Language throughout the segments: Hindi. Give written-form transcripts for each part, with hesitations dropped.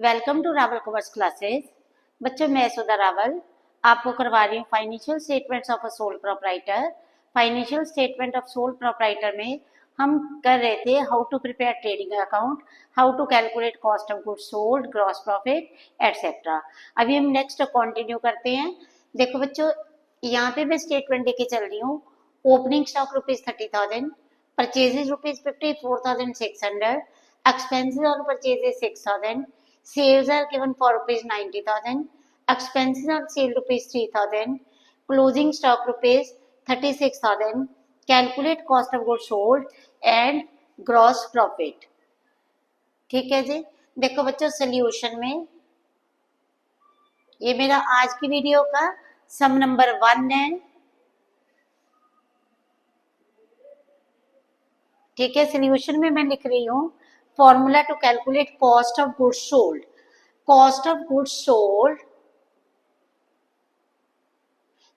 Welcome to Rawal commerce classes. बच्चों, मैं सुधा रावल आपको करवा रही हूँ financial statements of a sole proprietor. Financial statement of sole proprietor में हम कर रहे थे how to prepare trading account, how to calculate cost of goods sold, gross profit etcetera. अभी हम नेक्स्ट कंटिन्यू करते हैं। देखो बच्चों, यहाँ पे मैं स्टेटमेंट लेके चल रही हूँ। Opening stock ₹30,000, purchases ₹54,600, expenses on purchases 6,000, sales are given for ₹90,000, expenses on sale ₹3,000, closing stock ₹36,000, calculate cost of goods sold and gross profit। ठीक है जी। देखो बच्चों, सोल्यूशन में ये मेरा आज की वीडियो का सम नंबर 1 है। ठीक है, सोल्यूशन में मैं लिख रही हूँ formula to calculate cost of goods sold. Cost of goods sold,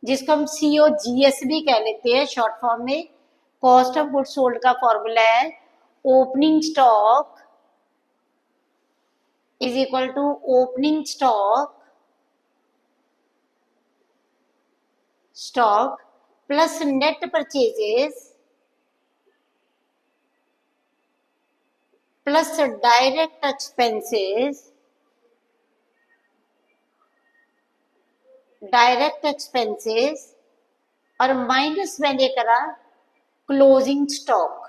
जिसको हम COGS भी कह लेते हैं शॉर्ट फॉर्म में। कॉस्ट ऑफ गुड्स सोल्ड का फॉर्मूला है opening stock is equal to opening stock plus net purchases plus direct expenses और माइनस मैंने करा क्लोजिंग स्टॉक।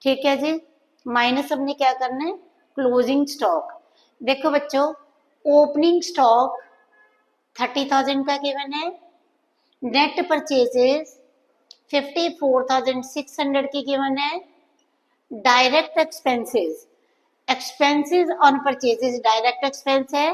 ठीक है जी, माइनस हमने क्या करना है, क्लोजिंग स्टॉक। देखो बच्चों, ओपनिंग स्टॉक 30,000 का गिवन है, नेट परचेजेस 54,600 की गिवन है, direct expenses on purchases direct expense है,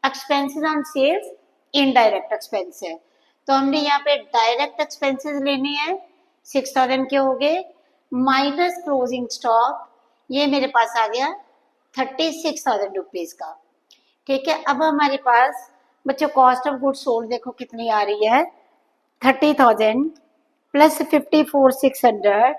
expenses on sales indirect expense है। तो हमने यहाँ पे डायरेक्ट एक्सपेंसेस लेने हैं, 6,000 के हो गए, माइनस क्लोजिंग स्टॉक, ये मेरे पास आ गया 36,000 रुपीज का। ठीक है, अब हमारे पास बच्चों कॉस्ट ऑफ गुड्स सोल्ड देखो कितनी आ रही है, 30,000 प्लस 54,600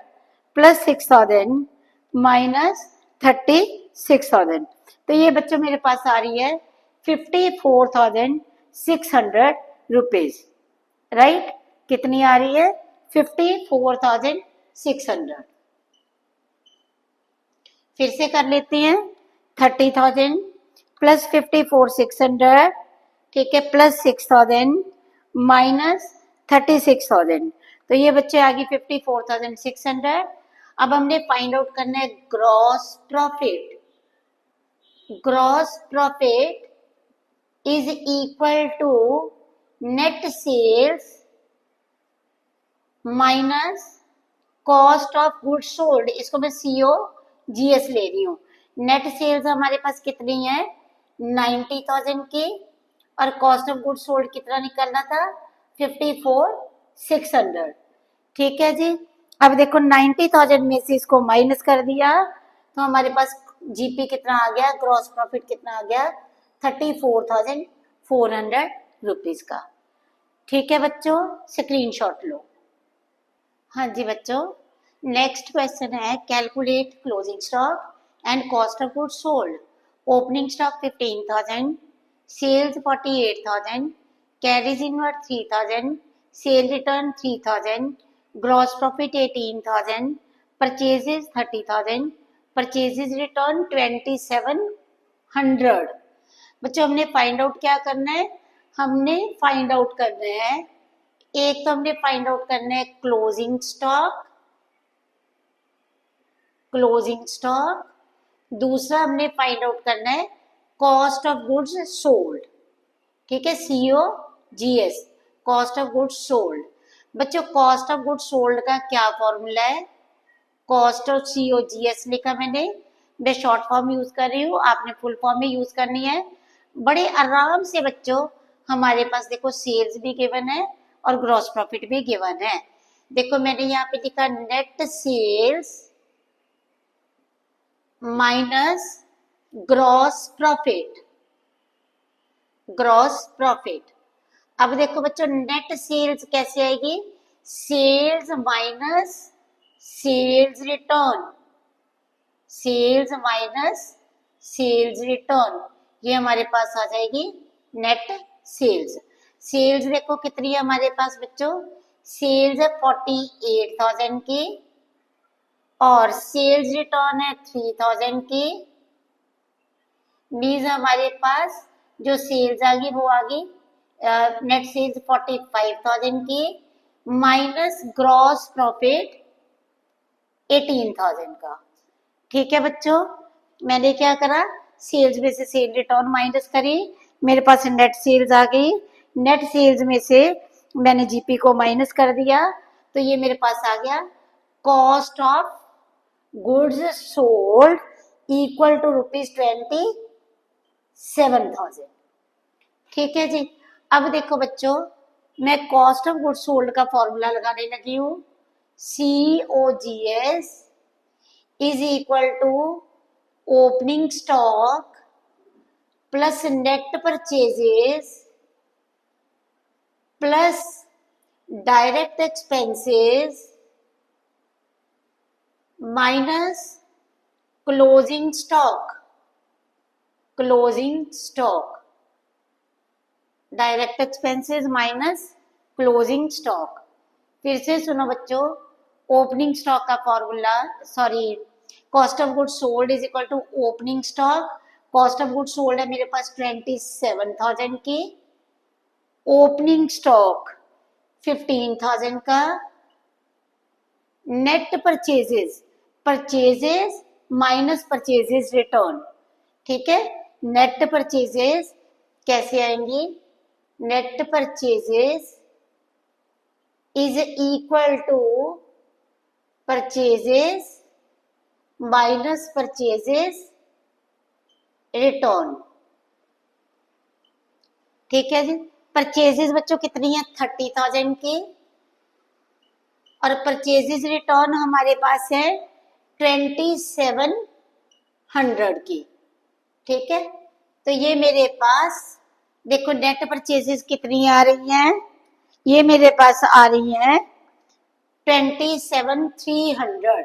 प्लस 6,000 माइनस 36,000। तो ये बच्चों मेरे पास आ रही है 54,600 रुपीज। राइट, कितनी आ रही है, 54,600। फिर से कर लेते हैं, 30,000 प्लस 54,600, ठीक है, प्लस 6,000 माइनस 36,000। तो ये बच्चे आ गई 54,600। अब हमने फाइंड आउट करना है gross profit. Gross profit is equal to net sales minus cost of goods sold. इसको मैं COGS ले रही हूँ। नेट सेल्स हमारे पास कितनी है, 90,000 की, और कॉस्ट ऑफ गुड्स सोल्ड कितना निकलना था, 54,600। ठीक है जी। अब देखो 90,000 में से इसको माइनस कर दिया तो हमारे पास GP कितना आ गया, ग्रॉस प्रॉफिट कितना आ गया, 34,400 रुपीज का। ठीक है बच्चों, स्क्रीनशॉट लो। हाँ जी बच्चों, नेक्स्ट क्वेश्चन है calculate closing stock and cost of goods sold. Opening stock 15,000, sales 48,000, carriage inward 3,000, sale return 3,000, gross profit 18,000, purchases 30,000, purchases return 2,700। बच्चों हमने फाइंड आउट क्या करना है, हमने फाइंड आउट करना है, एक तो हमने फाइंड आउट करना है क्लोजिंग स्टॉक, दूसरा हमने फाइंड आउट करना है कॉस्ट ऑफ गुड्स सोल्ड। ठीक है, COGS, cost of goods sold. बच्चों कॉस्ट ऑफ गुड्स सोल्ड का क्या फॉर्मूला है, कॉस्ट ऑफ COGS लिखा मैंने, मैं शॉर्ट फॉर्म यूज कर रही हूँ, आपने फुल फॉर्म में यूज करनी है। बड़े आराम से बच्चों हमारे पास देखो सेल्स भी गिवन है और ग्रॉस प्रॉफिट भी गिवन है। देखो मैंने यहाँ पे लिखा net sales minus gross profit. अब देखो बच्चों नेट सेल्स कैसे आएगी, sales minus sales sales minus sales return, ये हमारे पास आ जाएगी नेट सेल्स। सेल्स देखो कितनी है हमारे पास बच्चों, सेल्स है 48,000 की और सेल्स रिटर्न है 3,000 की। मीन्स हमारे पास जो सेल्स आ गई वो आ गई नेट सेल्स 45,000 की माइनस ग्रॉस प्रॉफिट 18,000 का। ठीक है बच्चों, मैंने क्या करा, सेल्स में से सेल रिटर्न माइनस करी, मेरे पास नेट सेल्स आ गई। नेट सेल्स में से मैंने जीपी को माइनस कर दिया, तो ये मेरे पास आ गया cost of goods sold equal to ₹27,000। ठीक है जी। अब देखो बच्चों, मैं कॉस्ट ऑफ गुड्स सोल्ड का फॉर्मूला लगाने लगी हूँ। COGS is equal to opening stock plus net purchases plus direct expenses minus closing stock. Closing stock, direct expenses minus closing stock. फिर से सुनो बच्चों, ओपनिंग स्टॉक का formula, sorry, cost of goods sold is equal to opening stock. Cost of goods sold है मेरे पास 27,000 की, ओपनिंग स्टॉक 15,000 का, net purchases, purchases minus purchases return. ठीक है, नेट परचेजेस कैसे आएंगी, net purchases is equal to purchases minus purchases return. ठीक है जी। परचेजेस बच्चों कितनी है, 30,000 की, और परचेजेस रिटर्न हमारे पास है 2700 की। ठीक है, तो ये मेरे पास देखो नेट परचेजेस कितनी आ रही हैं, ये मेरे पास आ रही हैं 27,300,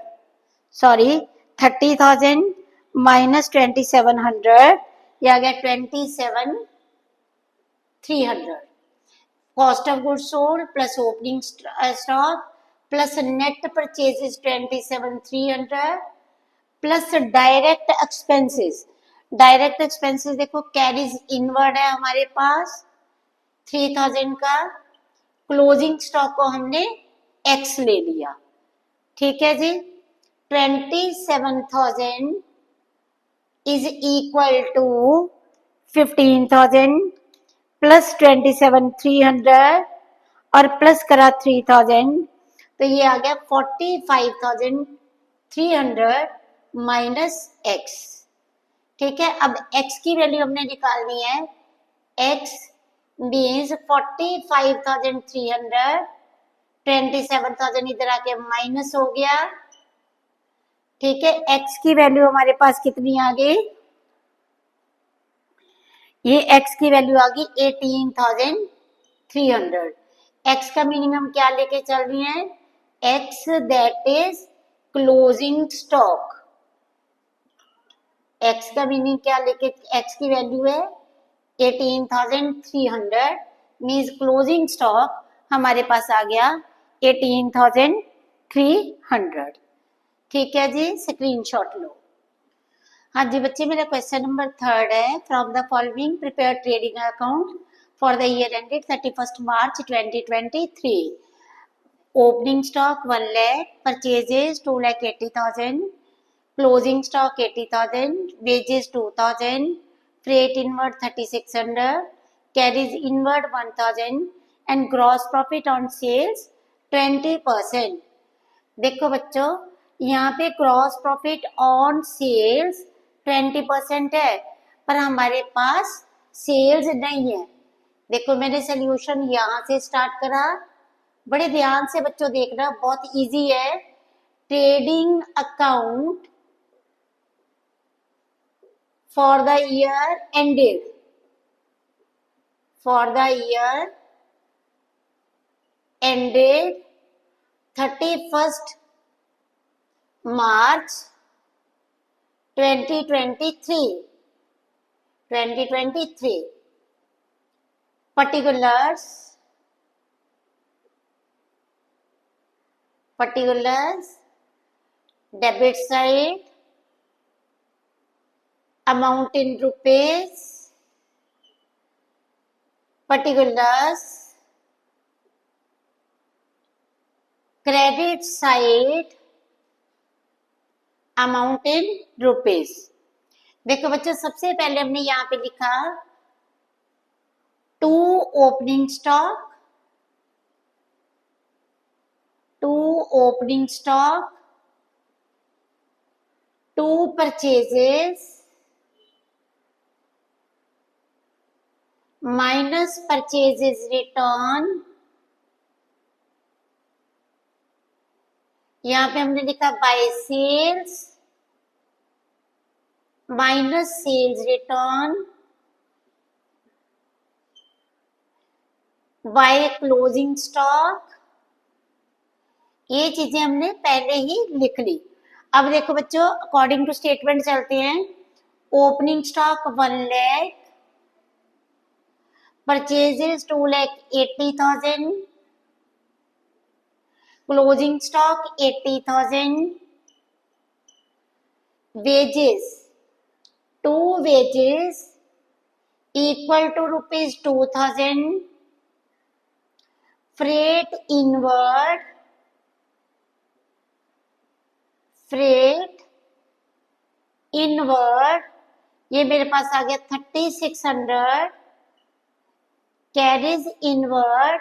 सॉरी 30,000 माइनस 2700, ये आ गया 27,300। Cost of goods sold plus opening stock plus net purchases 27,300 plus direct expenses. Direct expenses देखो कैरीज इनवर्ड है हमारे पास 3,000 का, क्लोजिंग स्टॉक को हमने एक्स ले लिया। ठीक है जी, 27,000 इज इक्वल टू 15,000 प्लस 27,300 और प्लस करा 3,000, तो ये आ गया 45,300 माइनस एक्स। ठीक है, अब x की वैल्यू हमने निकालनी है, x मीन्स 45,300, 27,000 इधर आके माइनस हो गया। ठीक है, x की वैल्यू हमारे पास कितनी आ गई, ये x की वैल्यू आ गई 18,300। x का मीनिंग हम क्या लेके चल रही हैं, x that is closing stock. x का मीनिंग क्या लेके, x की वैल्यू है 18,300, मीन्स क्लोजिंग स्टॉक हमारे पास आ गया 18,300। ठीक है जी, स्क्रीनशॉट लो। हाँ जी बच्चे, मेरा क्वेश्चन नंबर 3 है, from the following prepare trading account for the year ended 31 March 2023। Opening stock 1 lakh, purchases 2,80,000, closing stock 80,000, wages 2,000, freight inward 3,600, कैरीज इनवर्ड 1,000 and gross profit on sales 20%। देखो बच्चों, यहाँ पे ग्रॉस प्रॉफिट ऑन सेल्स 20% है, पर हमारे पास सेल्स नहीं है। देखो मैंने सोल्यूशन यहाँ से स्टार्ट करा, बड़े ध्यान से बच्चों देखना, बहुत इजी है। Trading account for the year ended, for the year ended 31 March 2023 particulars debit side amount in rupees, particulars credit side amount in rupees. देखो बच्चों, सबसे पहले हमने यहाँ पे लिखा to opening stock, to purchases minus purchases return. यहाँ पे हमने लिखा by sales minus sales return by closing stock. ये चीजें हमने पहले ही लिख ली। अब देखो बच्चों, अकॉर्डिंग टू स्टेटमेंट चलते हैं। Opening stock 1 lakh, purchases 2,80,000, closing stock 80,000, wages 2 wages equal to rupees 2,000, freight inward ये मेरे पास आ गया 3,600, carries inward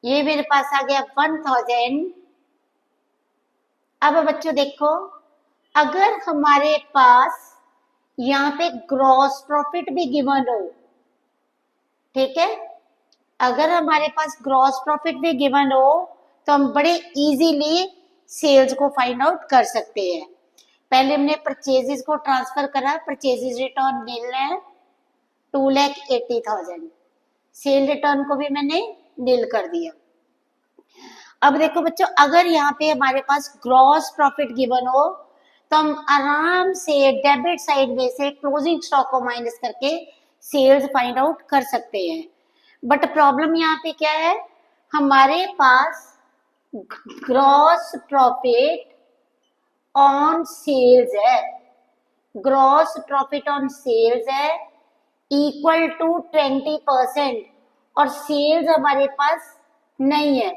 ये मेरे पास आ गया 1,000। अब बच्चों देखो, अगर हमारे पास यहाँ पे ग्रॉस प्रॉफिट भी गिवन हो, ठीक है, अगर हमारे पास ग्रॉस प्रॉफिट भी गिवन हो तो हम बड़े इजीली सेल्स को फाइंड आउट कर सकते हैं। पहले हमने परचेजेस को ट्रांसफर करा, परचेजेस रिटर्न नील है 2,80,000, सेल रिटर्न को भी मैंने नील कर दिया। अब देखो बच्चों, अगर यहाँ पे हमारे पास ग्रॉस प्रॉफिट गिवन हो तो हम आराम से डेबिट साइड में से क्लोजिंग स्टॉक को माइनस करके सेल्स फाइंड आउट कर सकते हैं। बट प्रॉब्लम यहाँ पे क्या है, हमारे पास ग्रॉस प्रॉफिट ऑन सेल्स है, ग्रॉस प्रॉफिट ऑन सेल्स है इक्वल टू 20% और सेल्स हमारे पास नहीं है।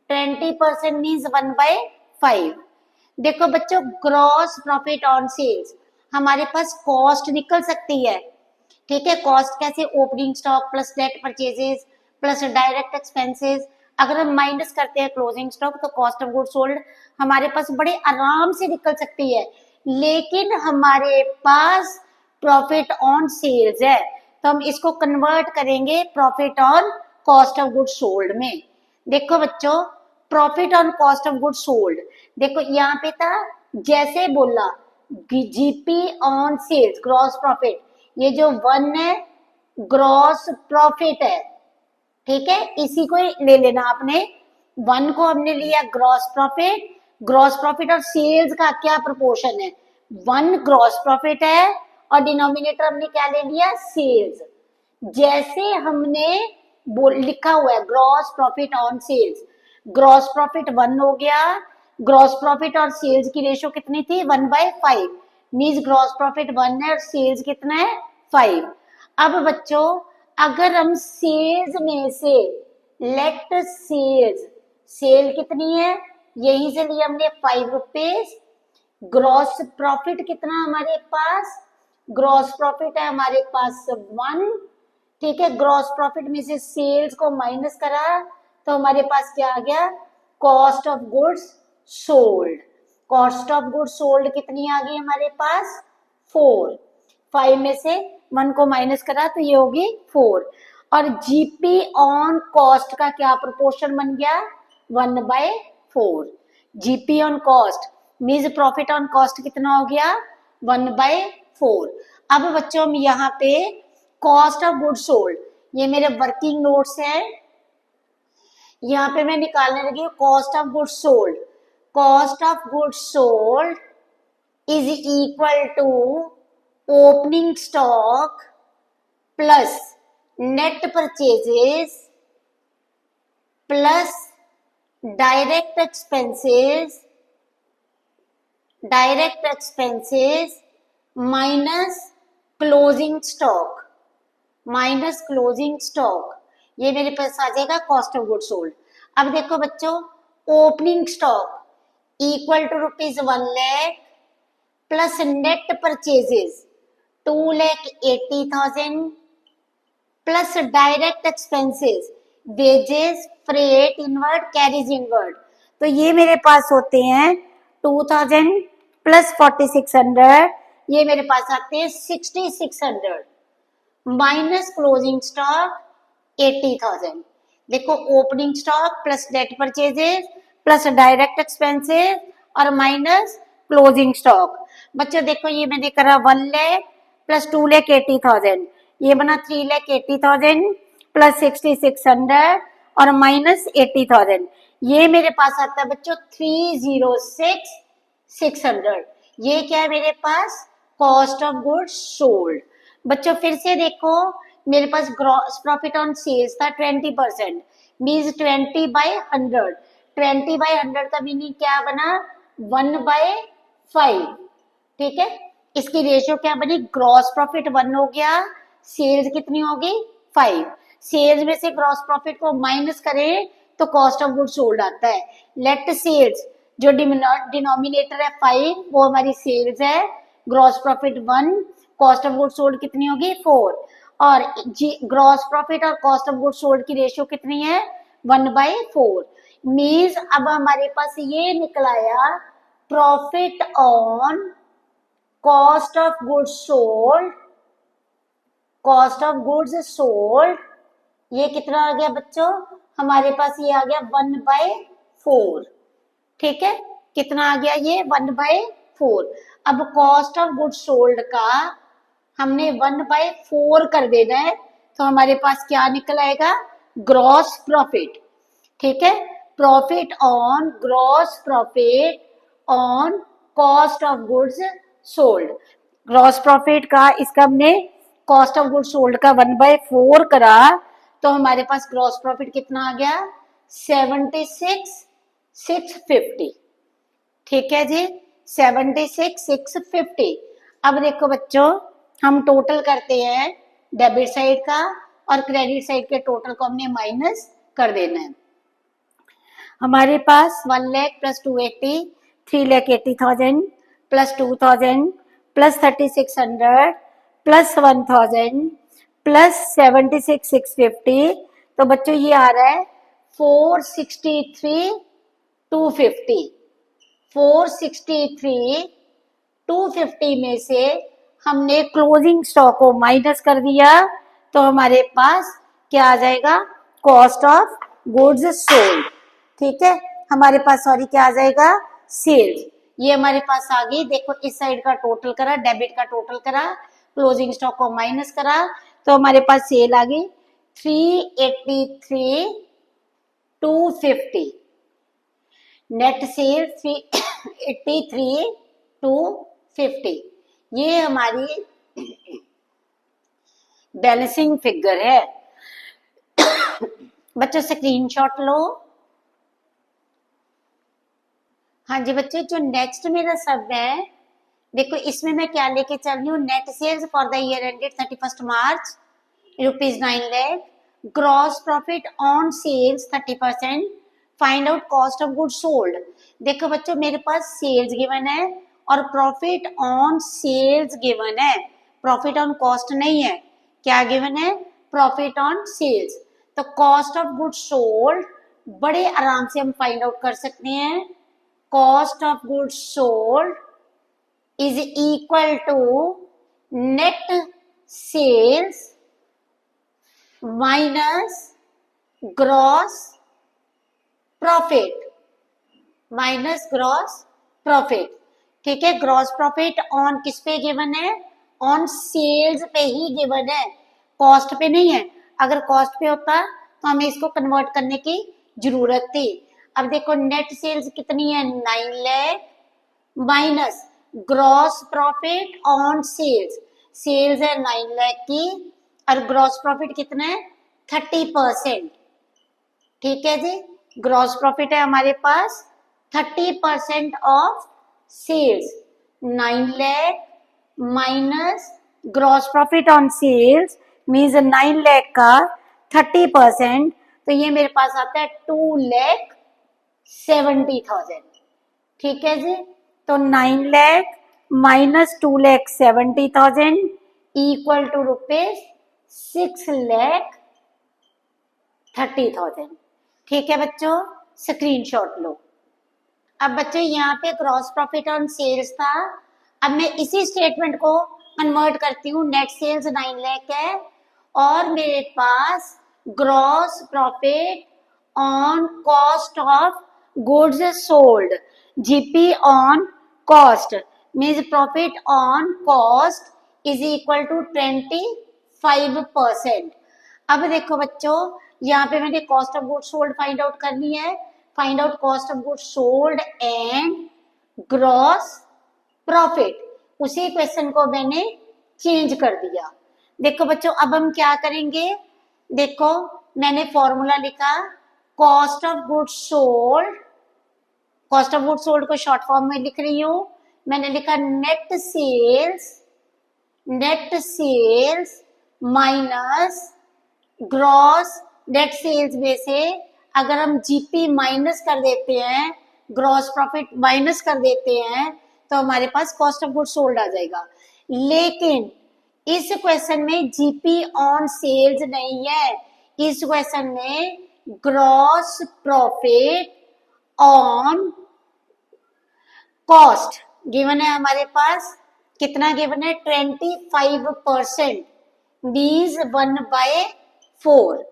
20% मीन्स 1/5। देखो बच्चों, ग्रॉस प्रॉफिट ऑन सेल्स हमारे पास कॉस्ट निकल सकती है, ठीक है। कॉस्ट कैसे, opening stock plus net purchases plus direct expenses. अगर हम माइनस करते हैं क्लोजिंग स्टॉक तो कॉस्ट ऑफ गुड्स सोल्ड हमारे पास बड़े आराम से निकल सकती है। लेकिन हमारे पास प्रॉफिट ऑन सेल्स है तो हम इसको कन्वर्ट करेंगे profit on cost of goods sold में। देखो बच्चों, profit on cost of goods sold, देखो यहाँ पे था जैसे बोला GP on sales gross profit, ये जो 1 है ग्रॉस प्रॉफिट है, ठीक है, इसी को ले लेना आपने। 1 को हमने लिया ग्रॉस प्रॉफिट और सेल्स का क्या प्रोपोर्शन है, 1 ग्रॉस प्रॉफिट है और डिनोमिनेटर हमने क्या ले लिया, सेल्स। जैसे हमने लिखा हुआ है gross profit on sales, gross profit 1 हो गया, ग्रॉस प्रॉफिट और सेल्स की रेशो कितनी थी 1/5, मीन्स ग्रॉस प्रॉफिट 1 है और सेल्स कितना है 5। अब बच्चों, अगर हम सेल्स में से लेट सेल कितनी है, यहीं से लिए हमने 5 रुपीज, ग्रॉस प्रॉफिट कितना हमारे पास, ग्रॉस प्रॉफिट है हमारे पास 1, ठीक है। ग्रॉस प्रॉफिट में से सेल्स को माइनस करा तो हमारे पास क्या आ गया, cost of goods sold. Cost of goods sold कितनी आ गई हमारे पास 4, 5 में से 1 को माइनस करा तो ये होगी 4। और जीपी ऑन कॉस्ट का क्या प्रोपोर्शन बन गया 1/4। GP on cost means profit on cost कितना हो गया 1/4। अब बच्चों हम यहाँ पे कॉस्ट ऑफ गुड्स सोल्ड, ये मेरे वर्किंग नोट्स हैं, यहाँ पे मैं निकालने लगी हूँ cost of goods sold. Cost of goods sold is equal to opening stock plus net purchases plus direct expenses minus closing stock ये मेरे पास आ जाएगा कॉस्ट ऑफ गुड सोल्ड। अब देखो बच्चों, opening stock equal to ₹1,00,000 plus net purchases 2,80,000 plus direct expenses wages freight inward carriage inward, तो ये मेरे पास होते हैं 2,000 प्लस 4,600, ये मेरे पास आते हैं 6,600 माइनस क्लोजिंग स्टॉक 80,000। देखो opening stock plus net purchases plus direct expenses और माइनस क्लोजिंग स्टॉक। बच्चों देखो ये मैंने करा 1,00,000 प्लस 2,80,000, ये बना 3,80,000 प्लस 6,600 और माइनस 80,000, ये मेरे पास आता है बच्चों 306,600। ये क्या है मेरे पास? Cost of goods sold. बच्चों फिर से देखो, मेरे पास ग्रॉस प्रॉफिट ऑन सेल्स था 20%, मीन्स 20/100। 20/100 का मीनिंग क्या बना? 1/5। ठीक है, इसकी रेशियो क्या बनी? ग्रॉस प्रॉफिट 1 हो गया, सेल्स कितनी होगी? 5। सेल्स में से ग्रॉस प्रॉफिट को माइनस करें तो कॉस्ट ऑफ गुड्स सोल्ड आता है। लेट सेल्स, जो डिनोमिनेटर है 5 वो हमारी सेल्स है, gross profit 1, cost of goods sold कितनी होगी? 4। और ग्रॉस प्रॉफिट और कॉस्ट ऑफ गुड्स सोल्ड की रेशियो कितनी है? 1/4। मीन्स अब हमारे पास ये निकलाया profit on cost of goods sold, ये कितना आ गया बच्चों? हमारे पास ये आ गया 1/4। ठीक है, कितना आ गया ये? 1/4। अब कॉस्ट ऑफ गुड्स सोल्ड का हमने 1/4 कर देना है, तो हमारे पास क्या निकल आएगा? Gross profit. ठीक है, profit on gross profit on cost of goods sold. Gross profit का इसका हमने कॉस्ट ऑफ गुड्स सोल्ड का 1/4 करा, तो हमारे पास ग्रॉस प्रॉफिट कितना आ गया? 76,650। ठीक है जी, 76,650। अब देखो बच्चों, हम टोटल करते हैं डेबिट साइड का और क्रेडिट साइड के टोटल को हमने माइनस कर देना है। हमारे पास 1,00,000 plus 280 3,80,000 plus 2,000 plus 3,600 plus 1,000 plus 76,650, तो बच्चों ये आ रहा है 463,250। 463,250 में से हमने क्लोजिंग स्टॉक को माइनस कर दिया, तो हमारे पास क्या आ जाएगा? Cost of goods sold. ठीक है, हमारे पास सॉरी क्या आ जाएगा? सेल्स। ये हमारे पास आ गई। देखो इस साइड का टोटल करा, डेबिट का टोटल करा, क्लोजिंग स्टॉक को माइनस करा, तो हमारे पास सेल आ गई 383,250। Net cell 383,250। ये हमारी बैलेंसिंग फिगर है। बच्चों स्क्रीनशॉट लो। हाँ जी बच्चे, जो नेक्स्ट मेरा शब्द है, देखो इसमें मैं क्या लेके चल रही हूँ? Net sales for the year ended 31 March ₹9,00,000, gross profit on sales 30%, find out cost of goods sold. देखो बच्चों, मेरे पास सेल्स गिवन है और प्रॉफिट ऑन सेल्स गिवन है, प्रॉफिट ऑन कॉस्ट नहीं है। क्या गिवन है? Profit on sales. तो कॉस्ट ऑफ गुड्स सोल्ड बड़े आराम से हम फाइंड आउट कर सकते हैं। Cost of goods sold is equal to net sales minus gross profit। ठीक है, ग्रॉस प्रॉफिट ऑन किस पे गिवन है? ऑन सेल्स पे ही गिवन है, कॉस्ट पे नहीं है। अगर कॉस्ट पे होता तो हमें इसको कन्वर्ट करने की जरूरत थी। अब देखो नेट सेल्स कितनी है 9 lakh minus gross profit on sales, sales है 9 लाख की और ग्रॉस प्रॉफिट कितना है 30%। ठीक है जी, ग्रॉस प्रॉफिट है हमारे पास 30% of sales, 9 lakh minus gross profit on sales means 9 lakh का 30%, तो ये मेरे पास आता है 2,70,000। ठीक है जी, तो 9 lakh minus 2,70,000 equal to rupees 6,30,000। ठीक है बच्चों, स्क्रीनशॉट लो। अब बच्चों यहाँ पे ग्रॉस प्रॉफिट ऑन सेल्स था, अब मैं इसी स्टेटमेंट को कन्वर्ट करती हूँ, नेट सेल्स 9 लाख है और मेरे पास gross profit on cost of goods sold, GP on cost means profit on cost is equal to 25%। अब देखो बच्चों, यहाँ पे मैंने cost of goods sold find out करनी है, find out cost of goods sold and gross profit, उसी क्वेश्चन को मैंने चेंज कर दिया। देखो बच्चों, अब हम क्या करेंगे, देखो मैंने फॉर्मूला लिखा cost of goods sold, cost of goods sold को शॉर्ट फॉर्म में लिख रही हूं, मैंने लिखा net sales minus gross, net sales में से अगर हम जीपी माइनस कर देते हैं, ग्रॉस प्रॉफिट माइनस कर देते हैं, तो हमारे पास कॉस्ट ऑफ गुड्स सोल्ड आ जाएगा। लेकिन इस क्वेश्चन में जीपी ऑन सेल्स नहीं है, इस क्वेश्चन में gross profit on cost given है हमारे पास, कितना गिवन है 25%, मीन्स 1/4।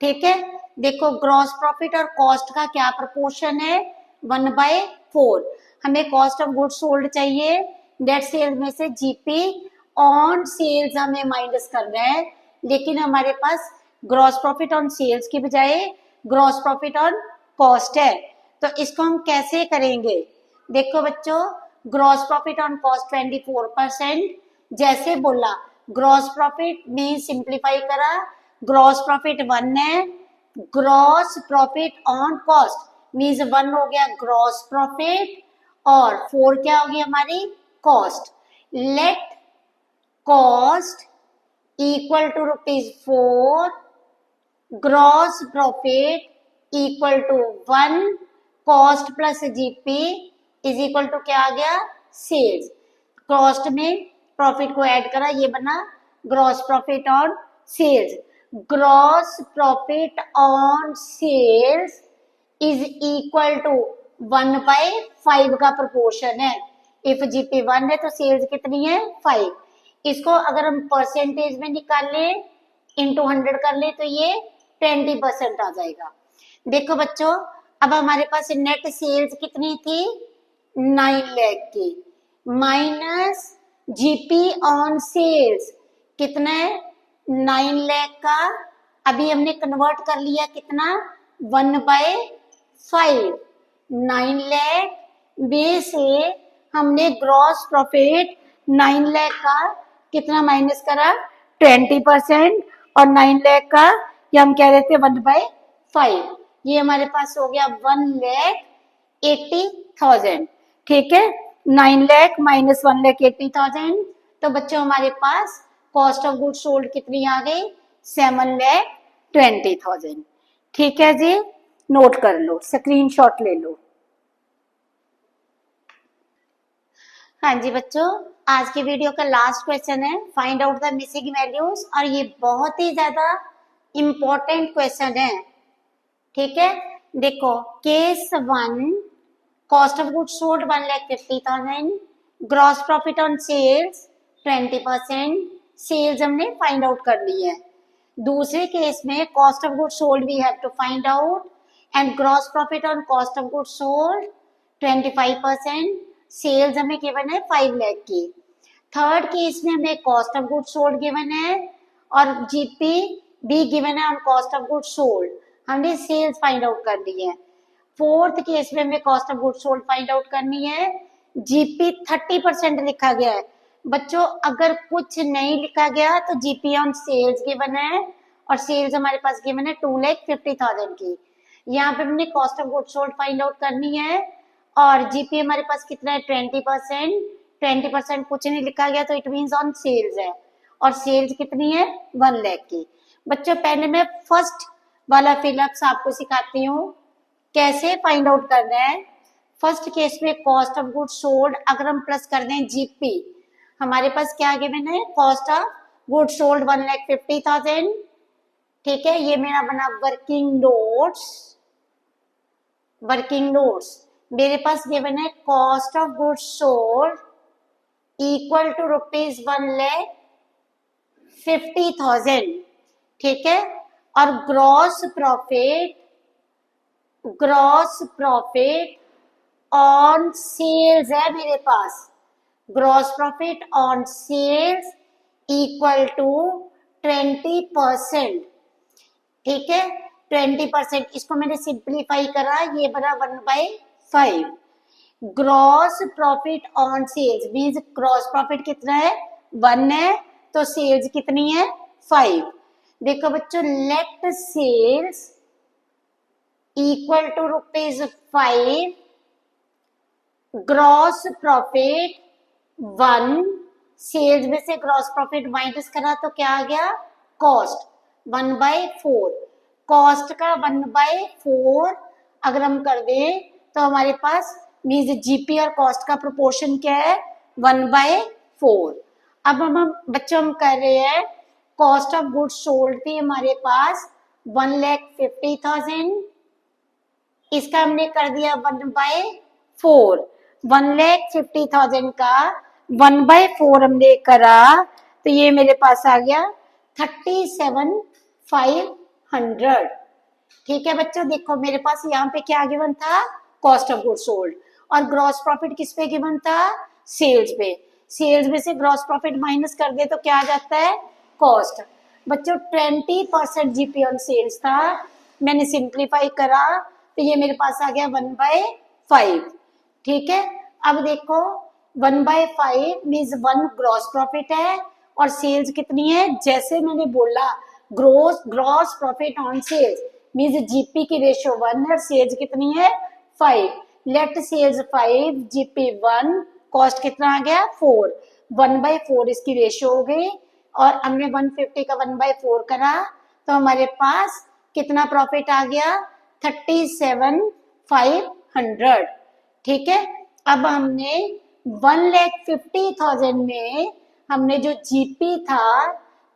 ठीक है, देखो ग्रॉस प्रॉफिट और कॉस्ट का क्या प्रोपोर्शन है 1/4। हमें कॉस्ट ऑफ गुड्स सोल्ड चाहिए, नेट सेल्स में से जीपी ऑन सेल्स हमें माइनस करना है, लेकिन हमारे पास ग्रॉस प्रॉफिट ऑन सेल्स की बजाय ग्रॉस प्रॉफिट ऑन कॉस्ट है, तो इसको हम कैसे करेंगे। देखो बच्चों, ग्रॉस प्रॉफिट ऑन कॉस्ट 24%, जैसे बोला ग्रॉस प्रॉफिट में सिंप्लीफाई करा, ग्रॉस प्रॉफिट 1 है, gross profit on cost means 1 हो गया ग्रॉस प्रॉफिट और 4 क्या होगी हमारी cost. Let cost equal to ₹4, gross profit equal to 1, cost plus GP is equal to क्या आ गया सेल्स, कॉस्ट में प्रॉफिट को ऐड करा, ये बना gross profit on sales. Gross profit on sales is equal to 1/5 का प्रोपोर्शन है, इफ जीपी 1 है तो सेल्स कितनी है 5। इसको अगर हम परसेंटेज में निकाल ले, इंटू 100 कर ले, तो ये 20% आ जाएगा। देखो बच्चों, अब हमारे पास नेट सेल्स कितनी थी 9 लाख की, माइनस जीपी ऑन सेल्स कितना है 9 लाख का, अभी हमने कन्वर्ट कर लिया कितना 1/5, 9 लाख में से हमने ग्रॉस प्रॉफिट 9 लाख का कितना माइनस करा 20%, और 9 लाख का ये हम कह रहे थे 1/5, ये हमारे पास हो गया 1,80,000। ठीक है, 9 लाख माइनस 1,80,000, तो बच्चों हमारे पास कॉस्ट ऑफ गुड्स सोल्ड कितनी आ गई 7,20,000। ठीक है जी, नोट कर लो, स्क्रीनशॉट ले लो। हाँ जी बच्चों, आज की वीडियो का लास्ट क्वेश्चन है find out the missing values, और ये बहुत ही ज्यादा इंपॉर्टेंट क्वेश्चन है। ठीक है, देखो case 1, cost of goods sold 1,50,000, gross profit on sales 20%, sales हमने फाइंड आउट कर ली है। दूसरे केस में cost of goods sold we have to find out and gross profit on cost of goods sold 25%, sales हमें गिवन है 5 लाख की। थर्ड केस में हमें cost of goods sold given है और जीपी भी गिवन है on cost of goods sold, हमने सेल्स फाइंड आउट करनी है। फोर्थ केस में हमें cost of goods sold find out करनी है। जीपी 30% लिखा गया है। बच्चों अगर कुछ नहीं लिखा गया तो जीपी ऑन सेल्स गिवन है और सेल्स हमारे पास गिवन है 2,50,000 की। यहाँ पे हमने cost of goods sold find out करनी है और जीपी हमारे पास कितना है 20%। 20% कुछ नहीं लिखा गया तो इट मीन्स ऑन सेल्स है और सेल्स कितनी है 1 लाख की। बच्चों पहले मैं फर्स्ट वाला फिलअप्स आपको सिखाती हूँ कैसे फाइंड आउट करना है। फर्स्ट केस में कॉस्ट ऑफ गुड्स सोल्ड अगर हम प्लस कर दें जीपी, हमारे पास क्या गिवन है कॉस्ट ऑफ गुड्स सोल्ड 1,50,000। ठीक है, ये मेरा बना वर्किंग नोट्स। वर्किंग नोट्स मेरे पास गिवन है cost of goods sold equal to rupees 1,50,000। ठीक है, और ग्रॉस प्रॉफिट ऑन सेल्स है मेरे पास। Gross profit on sales equal to 20%। ठीक है, 20%। इसको मैंने सिंप्लीफाई करा, ये बना 1/5। Gross profit on sales means gross profit कितना है 1 है तो सेल्स कितनी है 5। देखो बच्चों, let sales equal to rupees 5, gross profit 1। Sales में से ग्रॉस प्रॉफिट माइनस करा तो क्या आ गया कॉस्ट 1/4। कॉस्ट का 1/4 अगर हम कर दें तो हमारे पास मीन्स जीपी और कॉस्ट का प्रोपोर्शन क्या है 1/4। अब हम बच्चों हम कर रहे हैं कॉस्ट ऑफ गुड्स सोल्ड थी हमारे पास 1,50,000, इसका हमने कर दिया 1/4। 1,50,000 का 1/4 हमने करा तो ये मेरे पास आ गया 37,500। ठीक है बच्चों, देखो मेरे पास यहाँ पे क्या गिवन था कॉस्ट ऑफ गुड्स सोल्ड और ग्रॉस प्रॉफिट किस पे गिवन था सेल्स पे। सेल्स में से ग्रॉस प्रॉफिट माइनस कर दे तो क्या आ जाता है कॉस्ट। बच्चों 20% जीपी ऑन सेल्स था, मैंने सिंप्लीफाई करा तो ये मेरे पास आ गया 1/5। ठीक है, अब देखो 1/5 मीन्स 1 ग्रॉस प्रॉफिट है और सेल्स कितनी है, जैसे मैंने बोला gross profit on sales means GP की रेशियो 1 है और सेल्स कितनी है 5। लेट सेल्स 5 जीपी 1, कॉस्ट कितना आ गया 4। 1/4 इसकी रेशियो हो गई और हमने 150 का 1/4 करा तो हमारे पास कितना प्रॉफिट आ गया 37,500। ठीक है, अब हमने 1,50,000 में हमने जो जीपी था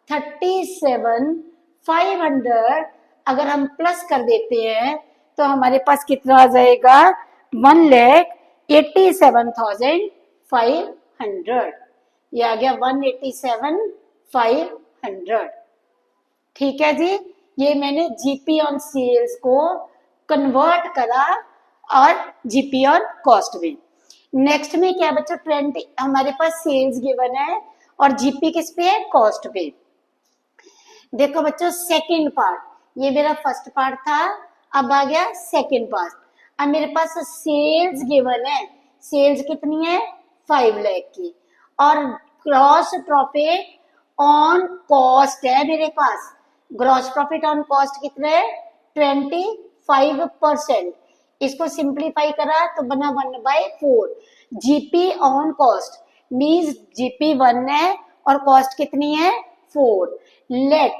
37,500 अगर हम प्लस कर देते हैं तो हमारे पास कितना आ जाएगा 1,87,500। ये आ गया 1,87,500। ठीक है जी, ये मैंने जीपी ऑन सेल्स को कन्वर्ट करा और जीपी ऑन कॉस्ट में। नेक्स्ट में क्या बच्चों 20 हमारे पास सेल्स गिवन है और जीपी किस पे है कॉस्ट पे। देखो बच्चों सेकंड पार्ट, ये मेरा फर्स्ट पार्ट था, अब आ गया सेकंड पार्ट। अब मेरे पास सेल्स गिवन है, सेल्स कितनी है 5 लाख की और ग्रॉस प्रॉफिट ऑन कॉस्ट है मेरे पास। ग्रॉस प्रॉफिट ऑन कॉस्ट कितना है 25%। इसको सिंप्लीफाई करा तो बना 1/4। GP on cost means GP 1 है और कॉस्ट कितनी है 4। Let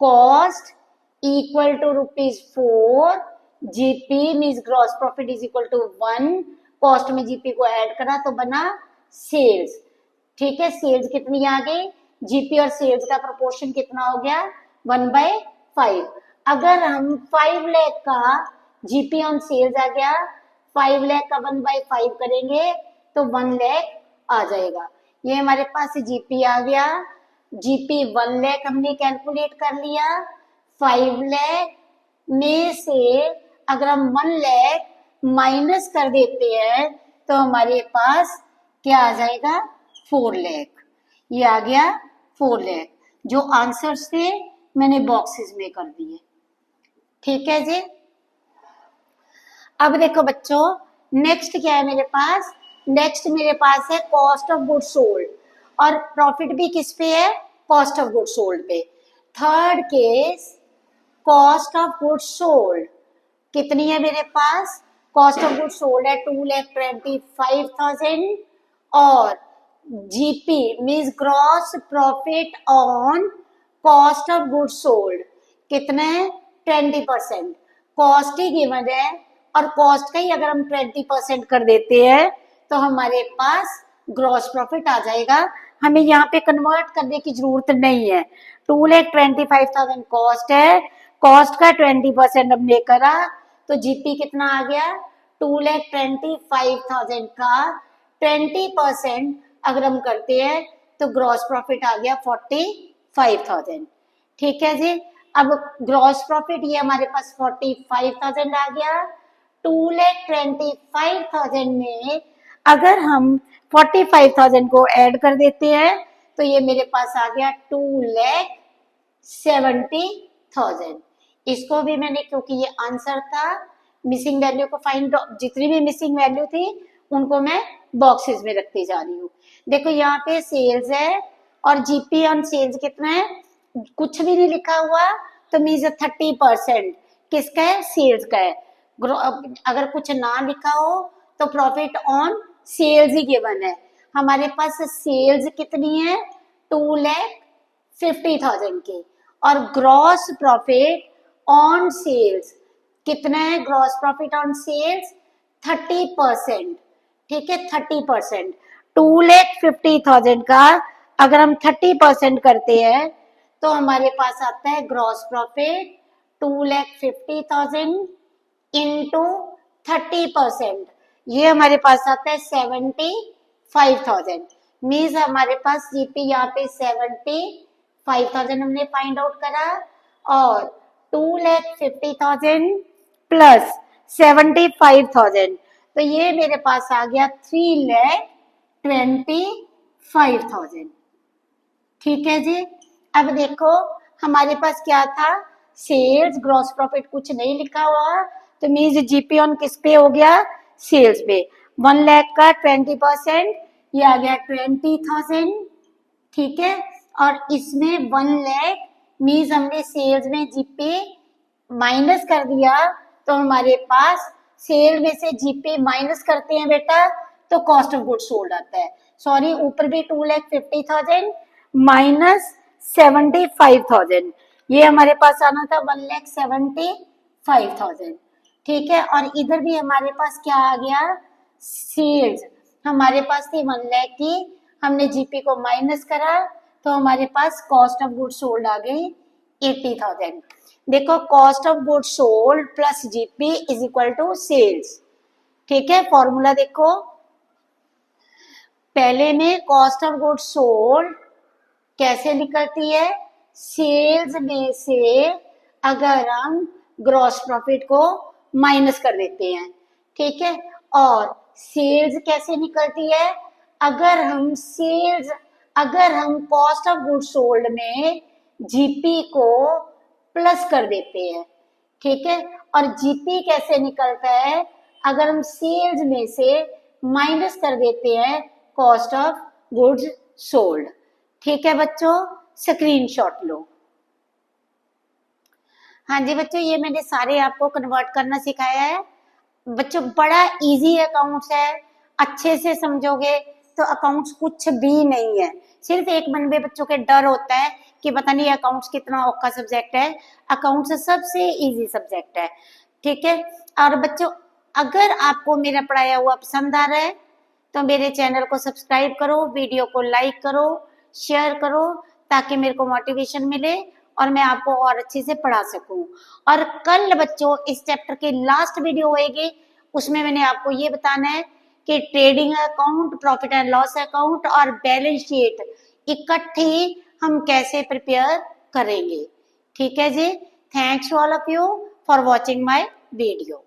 cost equal to ₹4, GP means gross profit is equal to 1, cost में जीपी को ऐड करा तो बना सेल्स। ठीक है, सेल्स कितनी आ गई, जीपी और सेल्स का प्रोपोर्शन कितना हो गया 1/5। अगर हम 5 लाख का जीपी ऑन सेल्स आ गया, 5 लाख का 1/5 करेंगे तो 1 लाख आ जाएगा। ये हमारे पास जीपी आ गया। जीपी 1 लाख हमने कैलकुलेट कर लिया। 5 लाख में से अगर हम 1 लाख माइनस कर देते हैं तो हमारे पास क्या आ जाएगा 4 लाख। ये आ गया 4 लाख। जो आंसर्स थे मैंने बॉक्सेस में कर दिए। ठीक है जी। अब देखो बच्चों, नेक्स्ट क्या है मेरे पास, नेक्स्ट मेरे पास है कॉस्ट ऑफ गुड सोल्ड, और प्रॉफिट भी किस पे है, कॉस्ट ऑफ गुड सोल्ड पे। Third case, cost of good sold कितनी है मेरे पास, कॉस्ट ऑफ गुड सोल्ड है 2,25,000, और GP means gross profit on cost of good sold कितना है, 20%। कॉस्ट ही गिवन है, और कॉस्ट का ही अगर हम 20% कर देते हैं तो हमारे पास ग्रॉस प्रॉफिट आ जाएगा। हमें यहाँ पे कन्वर्ट करने की जरूरत नहीं है। 2,25,000 कॉस्ट है, कॉस्ट का 20% हमने करा तो जीपी कितना आ गया, 2,25,000 का 20% अगर हम करते हैं तो ग्रॉस प्रॉफिट आ गया 45,000। ठीक है जी। अब ग्रॉस प्रॉफिट ये हमारे पास 45,000 आ गया। 2,25,000 में अगर हम 45,000 को ऐड कर देते हैं तो ये मेरे पास आ गया 2,70,000। इसको भी मैंने, क्योंकि ये आंसर था, मिसिंग वैल्यू को फाइंड, जितनी भी मिसिंग वैल्यू थी उनको मैं बॉक्सेस में रखती जा रही हूँ। देखो यहाँ पे सेल्स है और जीपी ऑन सेल्स कितना है, कुछ भी नहीं लिखा हुआ तो मीन्स 30% किसका है, सेल्स का है। अगर कुछ ना लिखा हो तो प्रॉफिट ऑन सेल्स ही गिवन है। हमारे पास सेल्स कितनी है, 2,50,000 की, और ग्रॉस प्रॉफिट ऑन सेल्स कितना है, ग्रॉस प्रॉफिट ऑन सेल्स 30%। ठीक है, 30%। 2,50,000 का अगर हम 30% करते हैं तो हमारे पास आता है ग्रॉस प्रॉफिट 2,50,000 इंटू 30%, ये हमारे पास आता है 75,000। मीन्स हमारे पास जीपी यहाँ पे 75,000 हमने फाइंड आउट करा, और 2,50,000 प्लस 75,000 तो ये मेरे पास आ गया 3,25,000। ठीक है जी। अब देखो हमारे पास क्या था, सेल्स, ग्रॉस प्रॉफिट कुछ नहीं लिखा हुआ तो मीन्स जीपी ऑन किस पे हो गया, सेल्स पे। 1 लाख का 20% ये आ गया 20,000। ठीक है, और इसमें 1 लाख मीन्स हमने सेल्स में जीपी माइनस कर दिया तो हमारे पास सेल में से जीपी माइनस करते हैं बेटा तो कॉस्ट ऑफ गुड सोल्ड आता है। सॉरी, ऊपर भी 2,50,000 माइनस 75,000, ये हमारे पास आना था 1,75,000। ठीक है, और इधर भी हमारे पास क्या आ गया, सेल्स हमारे पास थी 1 लाख की, हमने जीपी को माइनस करा तो हमारे पास कॉस्ट ऑफ गुड सोल्ड आ गई 80,000। देखो cost of good sold plus GP is equal to sales. ठीक है, फॉर्मूला देखो, पहले में कॉस्ट ऑफ गुड सोल्ड कैसे निकलती है, सेल्स में से अगर हम ग्रॉस प्रॉफिट को माइनस कर देते हैं। ठीक है, और सेल्स कैसे निकलती है, अगर हम कॉस्ट ऑफ गुड सोल्ड में जीपी को प्लस कर देते हैं। ठीक है, और जीपी कैसे निकलता है, अगर हम सेल्स में से माइनस कर देते हैं कॉस्ट ऑफ गुड्स सोल्ड। ठीक है बच्चों, स्क्रीनशॉट लो। हाँ जी बच्चों, ये मैंने सारे आपको कन्वर्ट करना सिखाया है। बच्चों बड़ा इजी अकाउंट्स है, अच्छे से समझोगे तो अकाउंट्स कुछ भी नहीं है। सिर्फ एक मन में बच्चों के डर होता है कि पता नहीं अकाउंट्स कितना औखा सब्जेक्ट है। अकाउंट्स सबसे इजी सब्जेक्ट है। ठीक है, और बच्चों अगर आपको मेरा पढ़ाया हुआ पसंद आ रहा है तो मेरे चैनल को सब्सक्राइब करो, वीडियो को लाइक करो, शेयर करो, ताकि मेरे को मोटिवेशन मिले और मैं आपको और अच्छे से पढ़ा सकूं। और कल बच्चों इस चैप्टर की लास्ट वीडियो होएगी, उसमें मैंने आपको ये बताना है कि trading account, profit and loss account और बैलेंस शीट इकट्ठी हम कैसे प्रिपेयर करेंगे। ठीक है जी, thanks to all of you for watching my video.